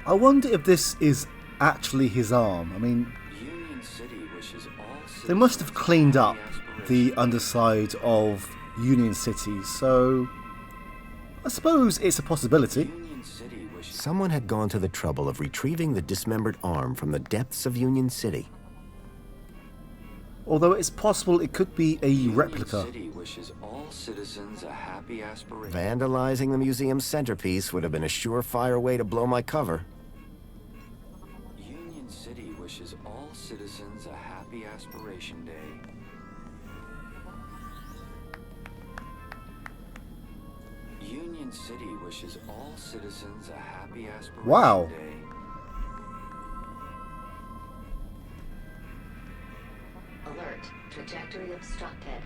I wonder if this is actually his arm. I mean, they must have cleaned up the underside of Union City, so I suppose it's a possibility. Someone had gone to the trouble of retrieving the dismembered arm from the depths of Union City. Although it's possible it could be a replica. Vandalizing the museum's centerpiece would have been a surefire way to blow my cover. Union City wishes all citizens a happy Aspiration Day. Union City wishes all citizens a happy Aspiration Wow. Day. Alert. Trajectory obstructed.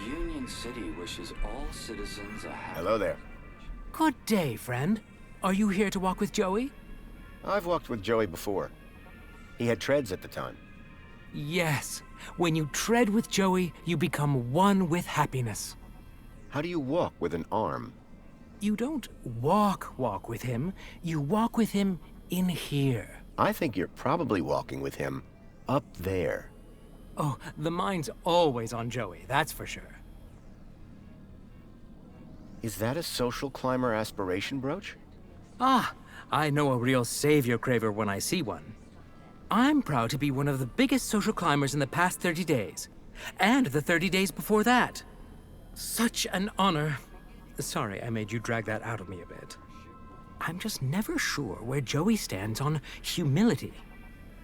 Union City wishes all citizens a happy... Hello there. Good day, friend. Are you here to walk with Joey? I've walked with Joey before. He had treads at the time. Yes. When you tread with Joey, you become one with happiness. How do you walk with an arm? You don't walk with him. You walk with him in here. I think you're probably walking with him up there. Oh, the mind's always on Joey, that's for sure. Is that a social climber aspiration brooch? Ah, I know a real savior craver when I see one. I'm proud to be one of the biggest social climbers in the past 30 days. And the 30 days before that. Such an honor. Sorry, I made you drag that out of me a bit. I'm just never sure where Joey stands on humility.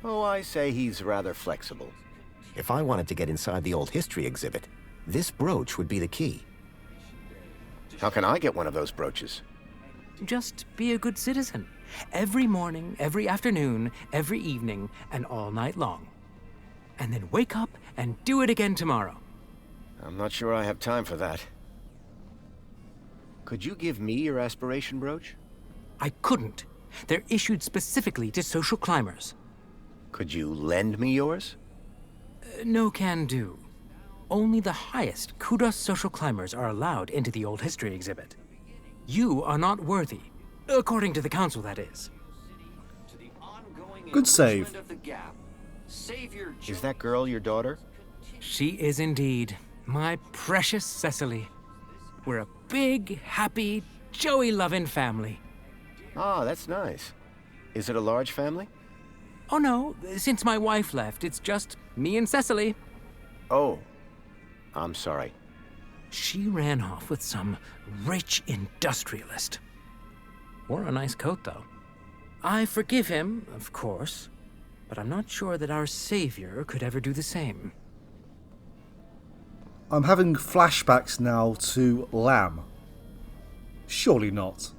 Oh, I say he's rather flexible. If I wanted to get inside the old history exhibit, this brooch would be the key. How can I get one of those brooches? Just be a good citizen. Every morning, every afternoon, every evening, and all night long. And then wake up and do it again tomorrow. I'm not sure I have time for that. Could you give me your aspiration brooch? I couldn't. They're issued specifically to social climbers. Could you lend me yours? No can do. Only the highest Kudos social climbers are allowed into the old history exhibit. You are not worthy. According to the council, that is. Good save. Is that girl your daughter? She is indeed. My precious Cecily. We're a big, happy, Joey-loving family. Ah, that's nice. Is it a large family? Oh no, since my wife left, it's just me and Cecily. Oh, I'm sorry. She ran off with some rich industrialist. Wore a nice coat, though. I forgive him, of course, but I'm not sure that our savior could ever do the same. I'm having flashbacks now to Lamb. Surely not.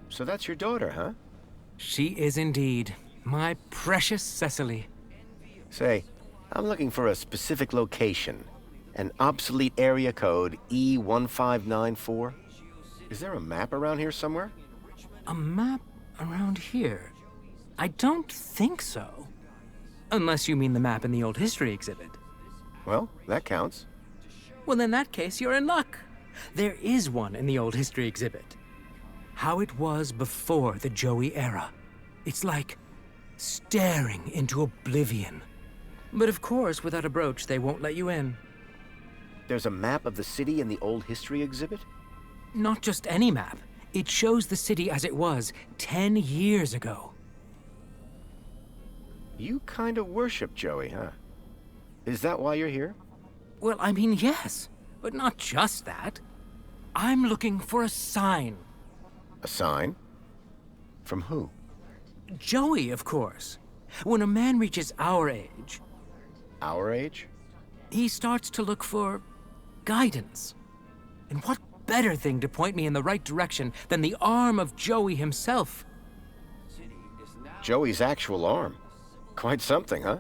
So that's your daughter, huh? She is indeed. My precious Cecily. Say, I'm looking for a specific location. An obsolete area code E1594. Is there a map around here somewhere? A map around here? I don't think so. Unless you mean the map in the old history exhibit. Well, that counts. Well, in that case, you're in luck. There is one in the old history exhibit. How it was before the Joey era. It's like staring into oblivion. But of course, without a brooch, they won't let you in. There's a map of the city in the old history exhibit? Not just any map. It shows the city as it was 10 years ago. You kind of worship Joey, huh? Is that why you're here? Well, I mean, yes, but not just that. I'm looking for a sign. A sign? From who? Joey, of course. When a man reaches our age, Our age? he starts to look for guidance. And what better thing to point me in the right direction than the arm of Joey himself? Joey's actual arm. Quite something, huh?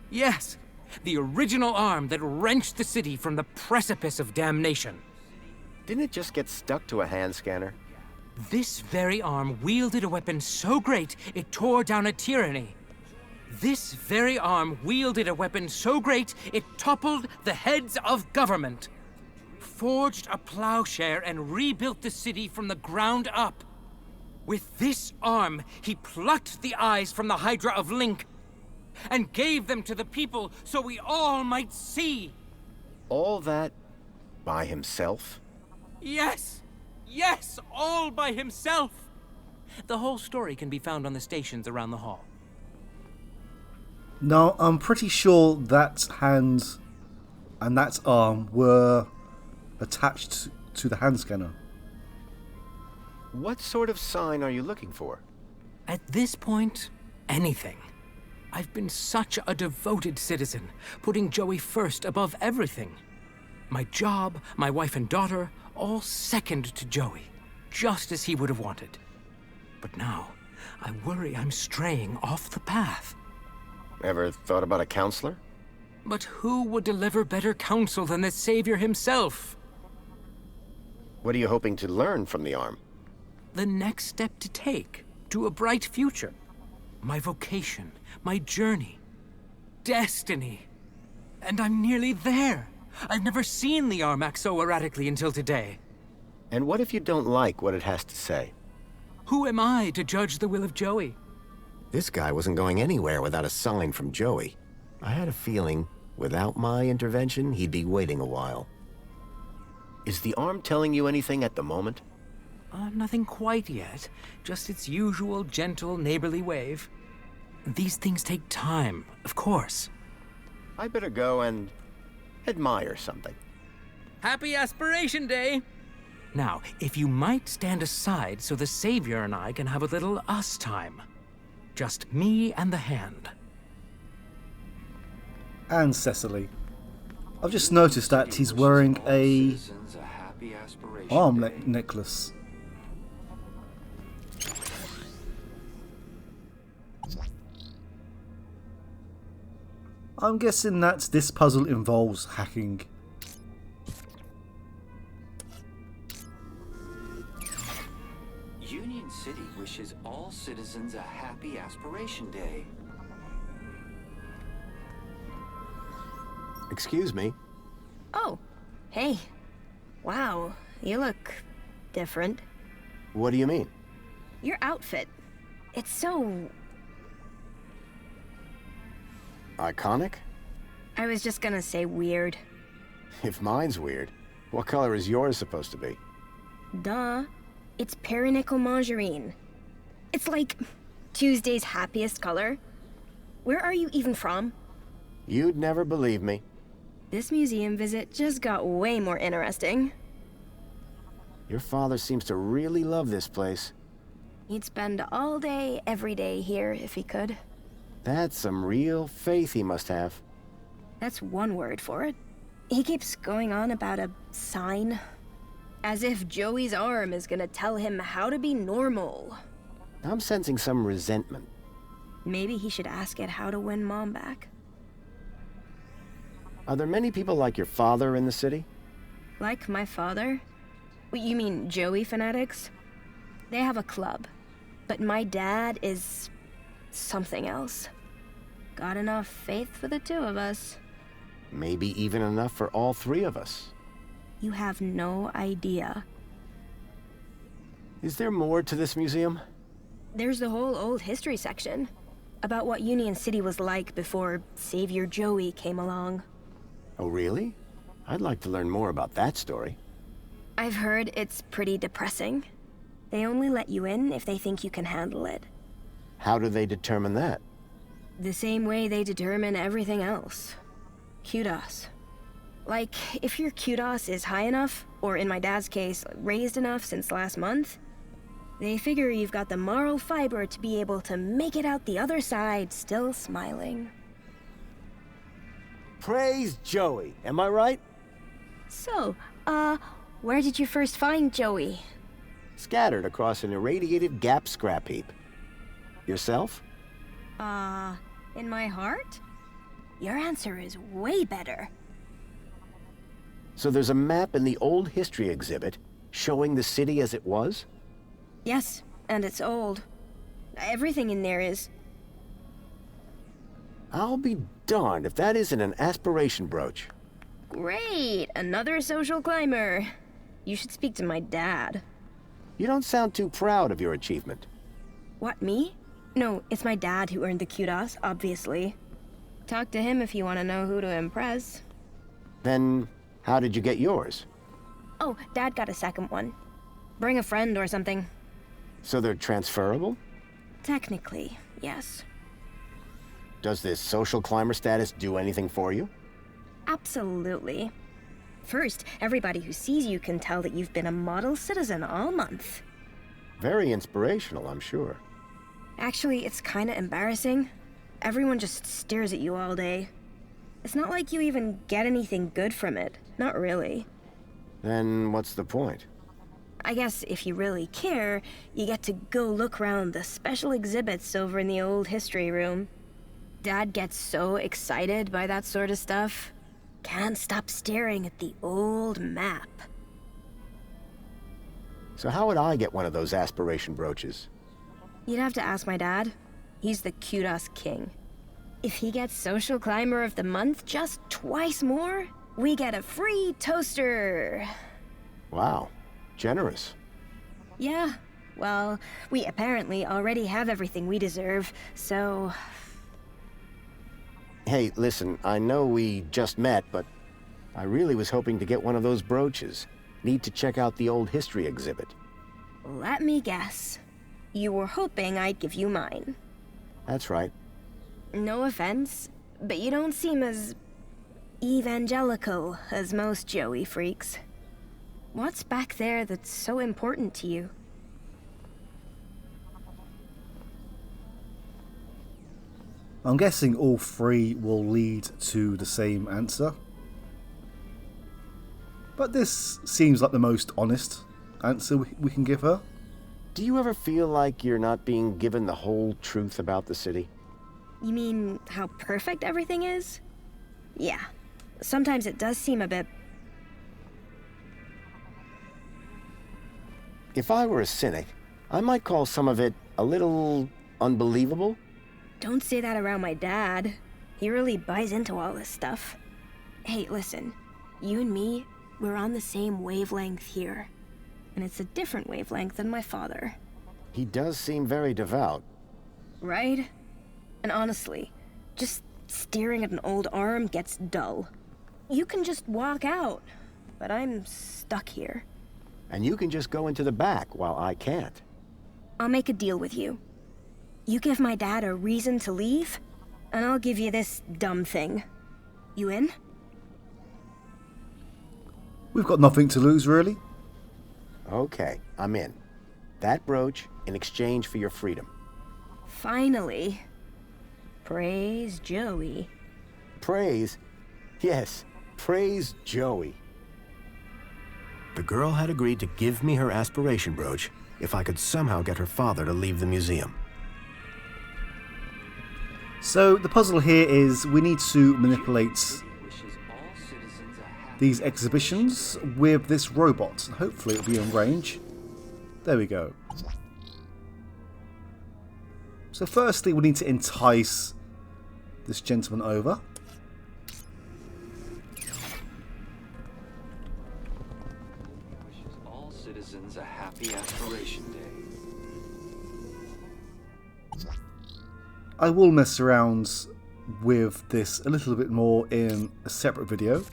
Yes, the original arm that wrenched the city from the precipice of damnation. Didn't it just get stuck to a hand scanner? This very arm wielded a weapon so great it tore down a tyranny. This very arm wielded a weapon so great it toppled the heads of government, forged a plowshare and rebuilt the city from the ground up. With this arm, he plucked the eyes from the Hydra of Link and gave them to the people so we all might see. All that by himself? Yes! Yes! All by himself! The whole story can be found on the stations around the hall. Now, I'm pretty sure that hand and that arm were attached to the hand scanner. What sort of sign are you looking for? At this point, anything. I've been such a devoted citizen, putting Joey first above everything. My job, my wife and daughter, all second to Joey, just as he would have wanted. But now, I worry I'm straying off the path. Ever thought about a counselor? But who would deliver better counsel than the Savior himself? What are you hoping to learn from the arm? The next step to take to a bright future. My vocation, my journey, destiny. And I'm nearly there. I've never seen the arm act so erratically until today. And what if you don't like what it has to say? Who am I to judge the will of Joey? This guy wasn't going anywhere without a sign from Joey. I had a feeling, without my intervention, he'd be waiting a while. Is the arm telling you anything at the moment? Nothing quite yet. Just its usual gentle, neighborly wave. These things take time, of course. I better go and admire something. Happy Aspiration Day! Now, if you might stand aside so the Savior and I can have a little us time. Just me and the hand. And Cecily. I've just noticed that he's wearing a arm necklace. I'm guessing that this puzzle involves hacking. Union City wishes all citizens a happy Aspiration Day. Excuse me. Oh, hey. Wow, you look different. What do you mean? Your outfit. It's so... Iconic? I was just gonna say weird. If mine's weird, what color is yours supposed to be? Duh. It's perinickel margarine. It's like Tuesday's happiest color. Where are you even from? You'd never believe me. This museum visit just got way more interesting. Your father seems to really love this place. He'd spend all day, every day here if he could. That's some real faith he must have. That's one word for it. He keeps going on about a sign. As if Joey's arm is gonna tell him how to be normal. I'm sensing some resentment. Maybe he should ask it how to win Mom back. Are there many people like your father in the city? Like my father? What, you mean Joey fanatics? They have a club. But my dad is... something else. Got enough faith for the two of us. Maybe even enough for all three of us. You have no idea. Is there more to this museum? There's the whole old history section. About what Union City was like before Savior Joey came along. Oh, really? I'd like to learn more about that story. I've heard it's pretty depressing. They only let you in if they think you can handle it. How do they determine that? The same way they determine everything else. Kudos. Like, if your kudos is high enough, or in my dad's case, raised enough since last month, they figure you've got the moral fiber to be able to make it out the other side still smiling. Praise Joey, am I right? So, where did you first find Joey? Scattered across an irradiated gap scrap heap. Yourself? In my heart? Your answer is way better. So there's a map in the old history exhibit showing the city as it was? Yes, and it's old. Everything in there is. I'll be darned if that isn't an aspiration brooch. Great! Another social climber. You should speak to my dad. You don't sound too proud of your achievement. What, me? No, it's my dad who earned the kudos, obviously. Talk to him if you want to know who to impress. Then, how did you get yours? Oh, Dad got a second one. Bring a friend or something. So they're transferable? Technically, yes. Does this social climber status do anything for you? Absolutely. First, everybody who sees you can tell that you've been a model citizen all month. Very inspirational, I'm sure. Actually, it's kinda embarrassing. Everyone just stares at you all day. It's not like you even get anything good from it. Not really. Then what's the point? I guess if you really care, you get to go look around the special exhibits over in the old history room. Dad gets so excited by that sort of stuff. Can't stop staring at the old map. So how would I get one of those aspiration brooches? You'd have to ask my dad. He's the kudos king. If he gets Social Climber of the Month just twice more, we get a free toaster. Wow, generous. Yeah, well, we apparently already have everything we deserve, so... Hey, listen, I know we just met, but I really was hoping to get one of those brooches. Need to check out the old history exhibit. Let me guess. You were hoping I'd give you mine. That's right. No offense, but you don't seem as... evangelical as most Joey freaks. What's back there that's so important to you? I'm guessing all three will lead to the same answer. But this seems like the most honest answer we can give her. Do you ever feel like you're not being given the whole truth about the city? You mean how perfect everything is? Yeah. Sometimes it does seem a bit... If I were a cynic, I might call some of it a little unbelievable. Don't say that around my dad. He really buys into all this stuff. Hey, listen. You and me, we're on the same wavelength here. And it's a different wavelength than my father. He does seem very devout. Right? And honestly, just staring at an old arm gets dull. You can just walk out, but I'm stuck here. And you can just go into the back while I can't. I'll make a deal with you. You give my dad a reason to leave, and I'll give you this dumb thing. You in? We've got nothing to lose, really. Okay, I'm in. That brooch in exchange for your freedom. Finally. Praise Joey. Praise? Yes, praise Joey. The girl had agreed to give me her aspiration brooch if I could somehow get her father to leave the museum. So the puzzle here is we need to manipulate these exhibitions with this robot. Hopefully it'll be in range. There we go. So firstly we need to entice this gentleman over. Wishes all citizens a happy Aspiration Day. I will mess around with this a little bit more in a separate video.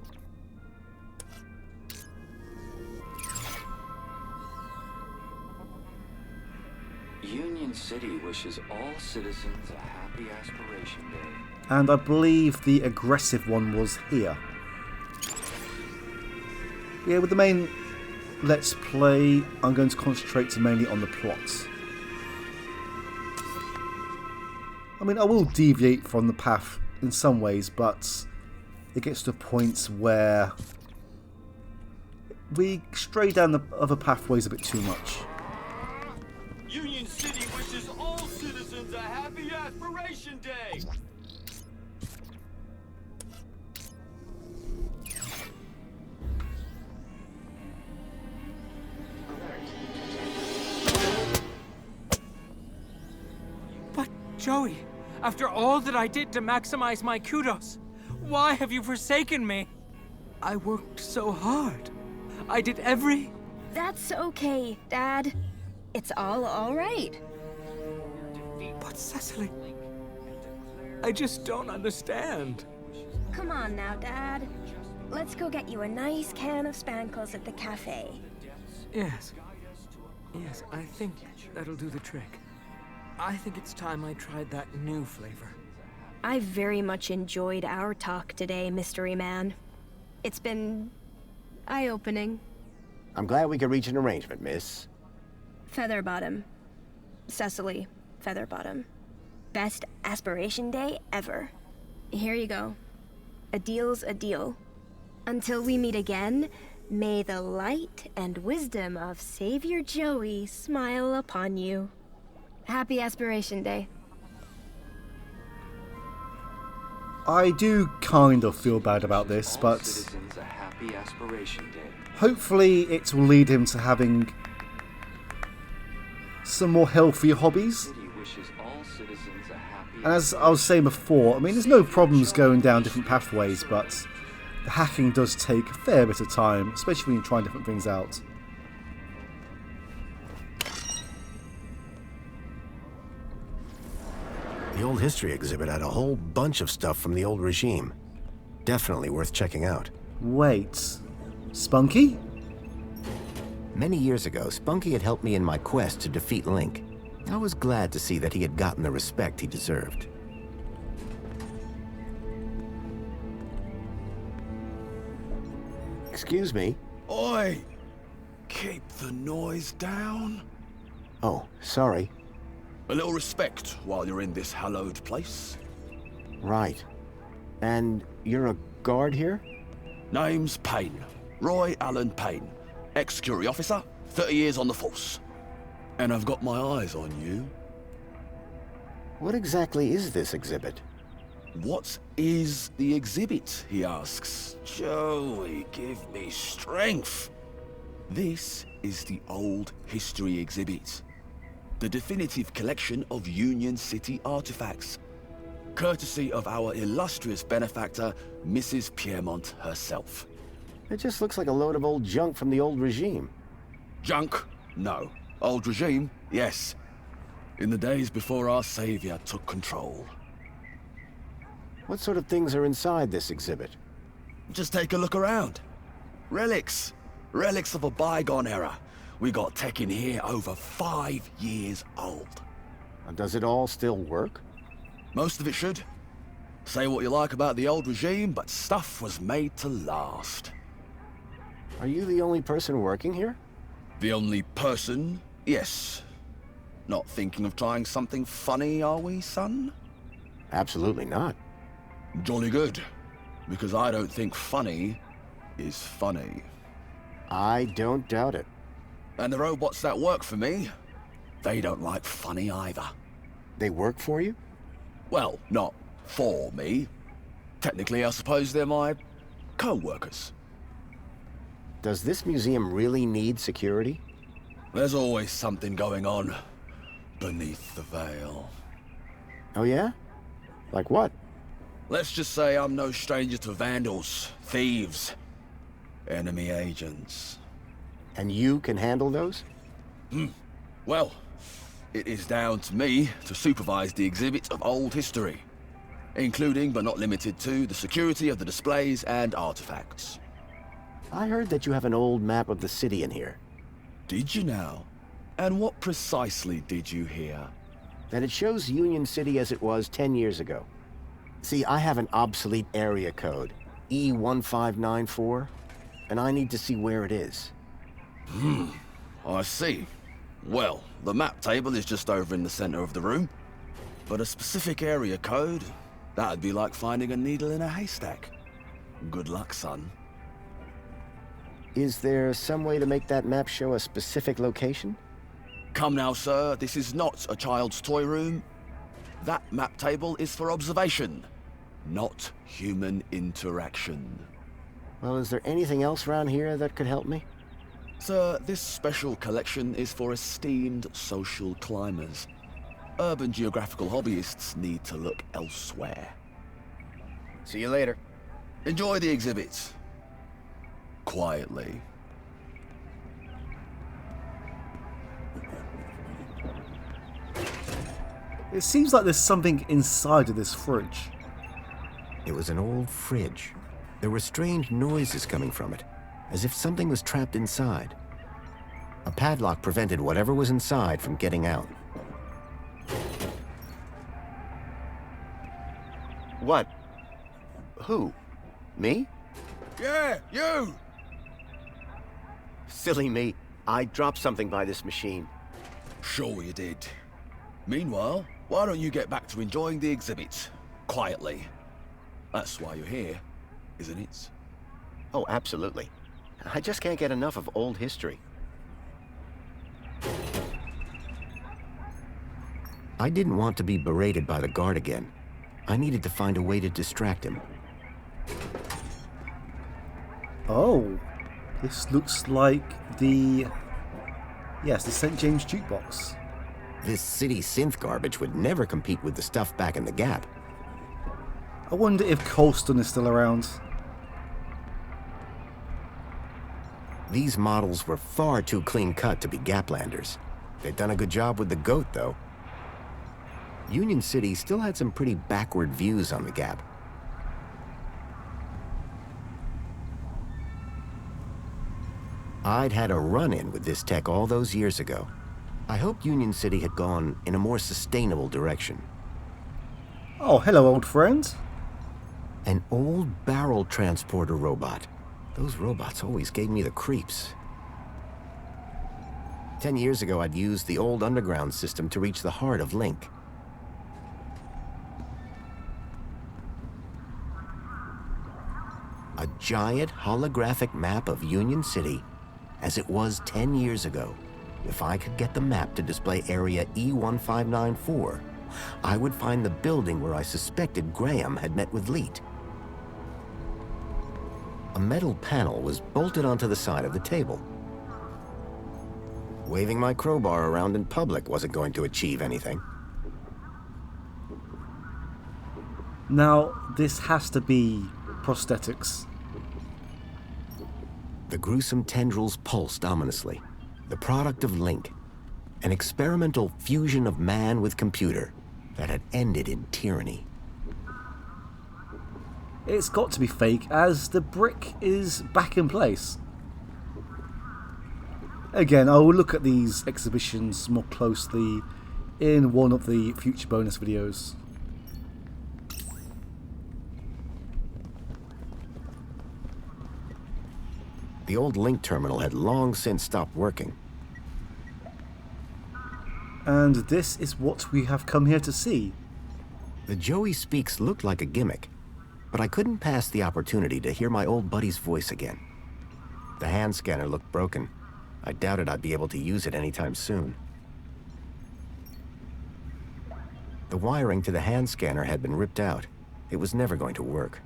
Union City wishes all citizens a happy Aspiration Day. And I believe the aggressive one was here. Yeah, with the main Let's Play, I'm going to concentrate mainly on the plot. I mean, I will deviate from the path in some ways, but it gets to a point where we stray down the other pathways a bit too much. Union City wishes all citizens a happy Aspiration Day! But, Joey, after all that I did to maximize my kudos, why have you forsaken me? I worked so hard. I did every... That's okay, Dad. It's all right. But Cecily, I just don't understand. Come on now, Dad. Let's go get you a nice can of Spankles at the cafe. Yes. Yes, I think that'll do the trick. I think it's time I tried that new flavor. I very much enjoyed our talk today, Mystery Man. It's been eye-opening. I'm glad we could reach an arrangement, miss. Featherbottom. Cecily Featherbottom. Best aspiration day ever. Here you go. A deal's a deal. Until we meet again, may the light and wisdom of Savior Joey smile upon you. Happy Aspiration Day. I do kind of feel bad about this, All but citizens a happy Aspiration Day. hopefully it will lead him to having some more healthier hobbies. City wishes all citizens a happy And as I was saying before, I mean, there's no problems going down different pathways, but the hacking does take a fair bit of time, especially when you're trying different things out. The old history exhibit had a whole bunch of stuff from the old regime. Definitely worth checking out. Wait, Spunky? Many years ago, Spunky had helped me in my quest to defeat Link. I was glad to see that he had gotten the respect he deserved. Excuse me. Oi! Keep the noise down. Oh, sorry. A little respect while you're in this hallowed place. Right. And you're a guard here? Name's Payne. Roy Allen Payne. Ex-security officer, 30 years on the force. And I've got my eyes on you. What exactly is this exhibit? What is the exhibit, he asks. Joey, give me strength. This is the old history exhibit. The definitive collection of Union City artifacts. Courtesy of our illustrious benefactor, Mrs. Piermont herself. It just looks like a load of old junk from the old regime. Junk? No. Old regime? Yes. In the days before our savior took control. What sort of things are inside this exhibit? Just take a look around. Relics. Relics of a bygone era. We got tech in here over 5 years old. Does it all still work? Most of it should. Say what you like about the old regime, but stuff was made to last. Are you the only person working here? The only person? Yes. Not thinking of trying something funny, are we, son? Absolutely not. Jolly good. Because I don't think funny is funny. I don't doubt it. And the robots that work for me, they don't like funny either. They work for you? Well, not for me. Technically, I suppose they're my co-workers. Does this museum really need security? There's always something going on beneath the veil. Oh yeah? Like what? Let's just say I'm no stranger to vandals, thieves, enemy agents. And you can handle those? Well, it is down to me to supervise the exhibit of old history, including but not limited to the security of the displays and artifacts. I heard that you have an old map of the city in here. Did you now? And what precisely did you hear? That it shows Union City as it was 10 years ago. See, I have an obsolete area code, E1594, and I need to see where it is. I see. Well, the map table is just over in the center of the room. But a specific area code, that'd be like finding a needle in a haystack. Good luck, son. Is there some way to make that map show a specific location? Come now, sir, this is not a child's toy room. That map table is for observation, not human interaction. Well, is there anything else around here that could help me? Sir, this special collection is for esteemed social climbers. Urban geographical hobbyists need to look elsewhere. See you later. Enjoy the exhibit. Quietly. It seems like there's something inside of this fridge. It was an old fridge. There were strange noises coming from it, as if something was trapped inside. A padlock prevented whatever was inside from getting out. What? Who? Me? Yeah, you! Silly me. I dropped something by this machine. Sure you did. Meanwhile, why don't you get back to enjoying the exhibit? Quietly. That's why you're here, isn't it? Oh, absolutely. I just can't get enough of old history. I didn't want to be berated by the guard again. I needed to find a way to distract him. Oh, this looks like the... Yes, the St. James Jukebox. This city synth garbage would never compete with the stuff back in the Gap. I wonder if Colston is still around. These models were far too clean-cut to be Gaplanders. They'd done a good job with the goat, though. Union City still had some pretty backward views on the Gap. I'd had a run-in with this tech all those years ago. I hoped Union City had gone in a more sustainable direction. Oh, hello, old friend. An old barrel transporter robot. Those robots always gave me the creeps. 10 years ago, I'd used the old underground system to reach the heart of Link. A giant holographic map of Union City, as it was 10 years ago. If I could get the map to display area E1594, I would find the building where I suspected Graham had met with Leet. A metal panel was bolted onto the side of the table. Waving my crowbar around in public wasn't going to achieve anything. Now, this has to be prosthetics. The gruesome tendrils pulsed ominously. The product of Link. An experimental fusion of man with computer that had ended in tyranny. It's got to be fake, as the brick is back in place. Again, I will look at these exhibitions more closely in one of the future bonus videos. The old Link terminal had long since stopped working. And this is what we have come here to see. The Joey Speaks looked like a gimmick, but I couldn't pass the opportunity to hear my old buddy's voice again. The hand scanner looked broken. I doubted I'd be able to use it anytime soon. The wiring to the hand scanner had been ripped out. It was never going to work.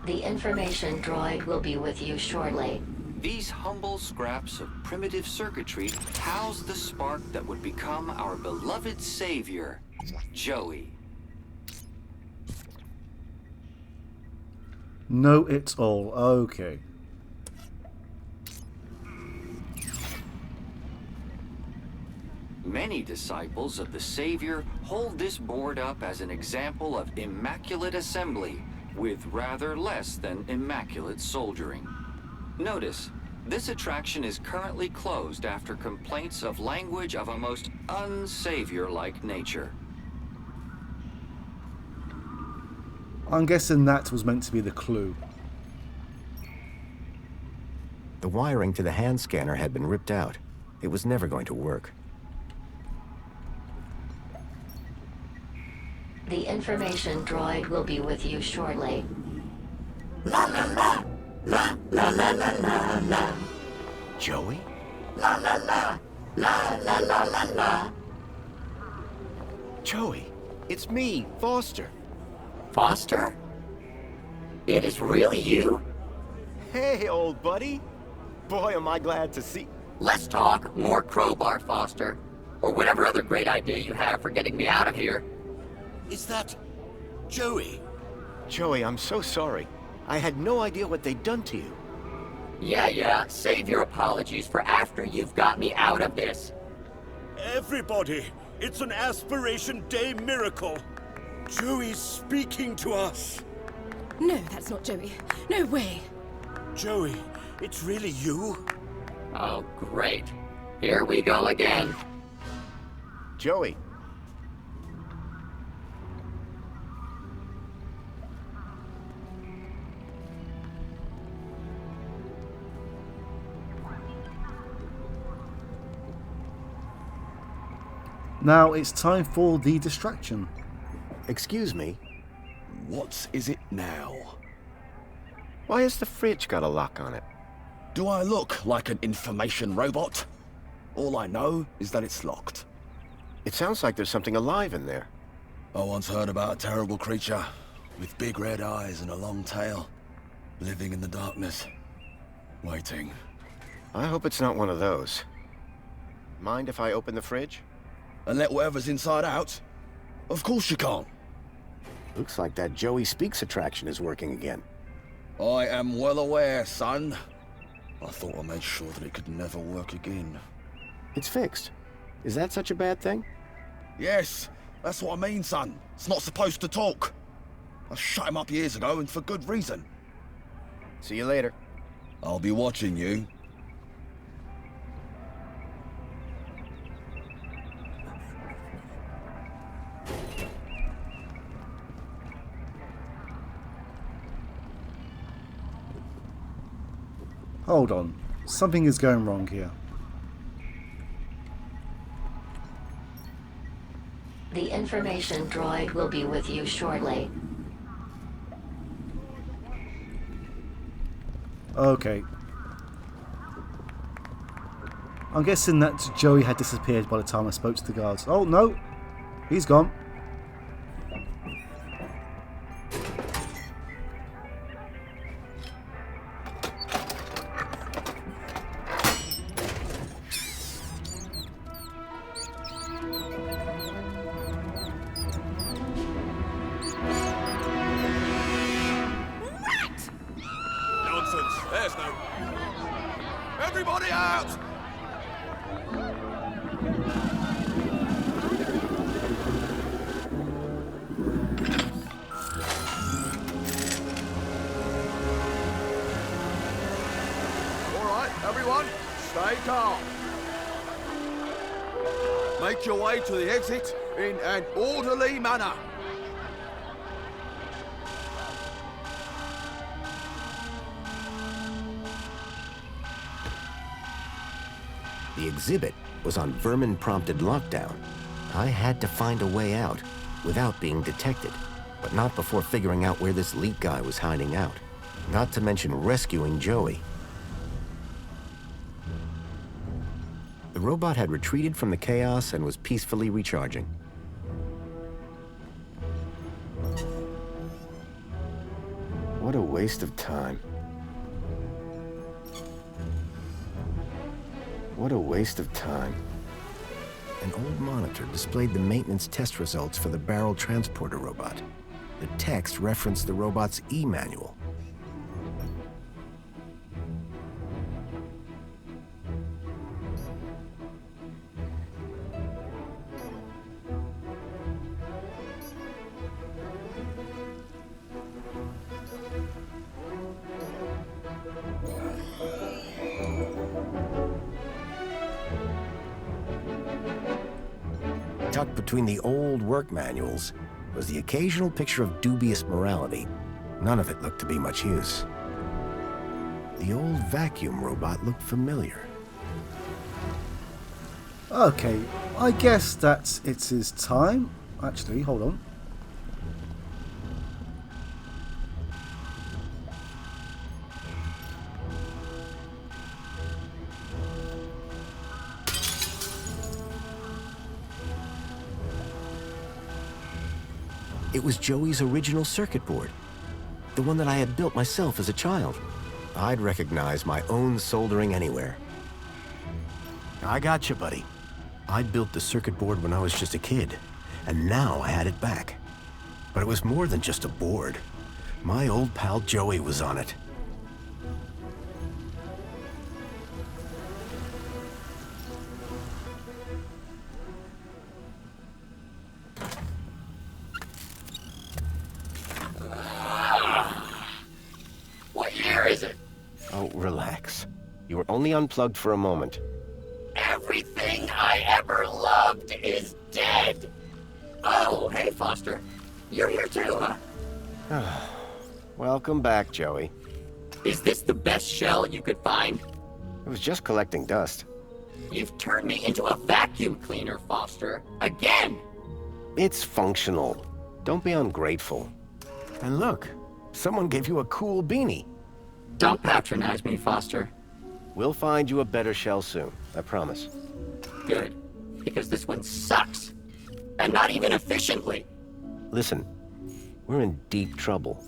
The information droid will be with you shortly. These humble scraps of primitive circuitry house the spark that would become our beloved savior, Joey. Know it all. Okay. Many disciples of the Savior hold this board up as an example of immaculate assembly with rather less than immaculate soldiering. Notice, this attraction is currently closed after complaints of language of a most unsavior-like nature. I'm guessing that was meant to be the clue. The wiring to the hand scanner had been ripped out. It was never going to work. The information droid will be with you shortly. Joey? Joey, it's me, Foster. Foster? It is really you? Hey, old buddy. Boy, am I glad to see... Let's talk more crowbar, Foster. Or whatever other great idea you have for getting me out of here. Is that Joey? Joey, I'm so sorry. I had no idea what they'd done to you. Yeah, save your apologies for after you've got me out of this. Everybody, it's an Aspiration Day miracle. Joey's speaking to us. No, that's not Joey. No way. Joey, it's really you? Oh, great. Here we go again. Joey. Now it's time for the distraction. Excuse me. What is it now? Why has the fridge got a lock on it? Do I look like an information robot? All I know is that it's locked. It sounds like there's something alive in there. I once heard about a terrible creature with big red eyes and a long tail, living in the darkness, waiting. I hope it's not one of those. Mind if I open the fridge? And let whatever's inside out? Of course you can't. Looks like that Joey Speaks attraction is working again. I am well aware, son. I thought I made sure that it could never work again. It's fixed. Is that such a bad thing? Yes, that's what I mean, son. It's not supposed to talk. I shut him up years ago, and for good reason. See you later. I'll be watching you. Hold on. Something is going wrong here. The information droid will be with you shortly. Okay. I'm guessing that Joey had disappeared by the time I spoke to the guards. Oh, no. He's gone. There's no... Everybody out! All right, everyone, stay calm. Make your way to the exit in an orderly manner. The exhibit was on vermin-prompted lockdown. I had to find a way out without being detected, but not before figuring out where this leak guy was hiding out. Not to mention rescuing Joey. The robot had retreated from the chaos and was peacefully recharging. What a waste of time. What a waste of time. An old monitor displayed the maintenance test results for the barrel transporter robot. The text referenced the robot's e-manual. Tucked between the old work manuals was the occasional picture of dubious morality. None of it looked to be much use. The old vacuum robot looked familiar. Okay, I guess that it's his time. Actually, hold on. It was Joey's original circuit board, the one that I had built myself as a child. I'd recognize my own soldering anywhere. I got you, buddy. I built the circuit board when I was just a kid, and now I had it back. But it was more than just a board. My old pal Joey was on it. is it? Oh, relax. You were only unplugged for a moment. Everything I ever loved is dead. Oh, hey, Foster. You're here too, huh? Welcome back, Joey. Is this the best shell you could find? It was just collecting dust. You've turned me into a vacuum cleaner, Foster. Again! It's functional. Don't be ungrateful. And look, someone gave you a cool beanie. Don't patronize me, Foster. We'll find you a better shell soon, I promise. Good. Because this one sucks. And not even efficiently. Listen, we're in deep trouble.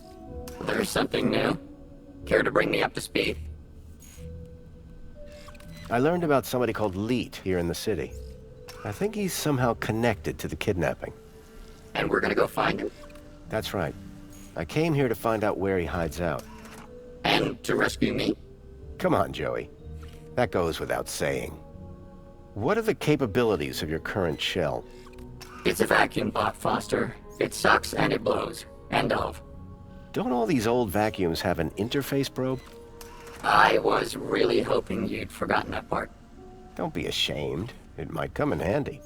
There's something new. Care to bring me up to speed? I learned about somebody called Leet here in the city. I think he's somehow connected to the kidnapping. And we're gonna go find him? That's right. I came here to find out where he hides out. And to rescue me? Come on, Joey. That goes without saying. What are the capabilities of your current shell? It's a vacuum bot, Foster. It sucks and it blows. End of. Don't all these old vacuums have an interface probe? I was really hoping you'd forgotten that part. Don't be ashamed. It might come in handy.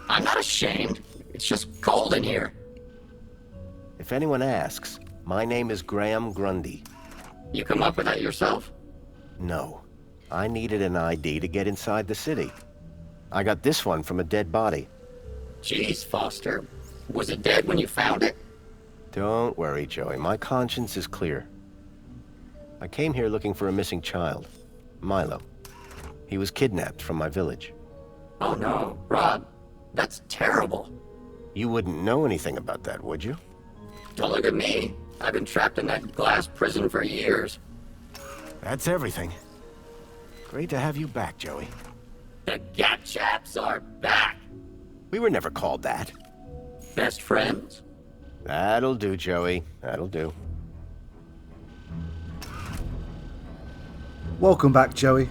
I'm not ashamed. It's just cold in here. If anyone asks, my name is Graham Grundy. You come up with that yourself? No. I needed an ID to get inside the city. I got this one from a dead body. Jeez, Foster. Was it dead when you found it? Don't worry, Joey. My conscience is clear. I came here looking for a missing child, Milo. He was kidnapped from my village. Oh no, Rob. That's terrible. You wouldn't know anything about that, would you? Don't look at me. I've been trapped in that glass prison for years. That's everything. Great to have you back, Joey. The Gat Chaps are back. We were never called that. Best friends? That'll do, Joey. That'll do. Welcome back, Joey.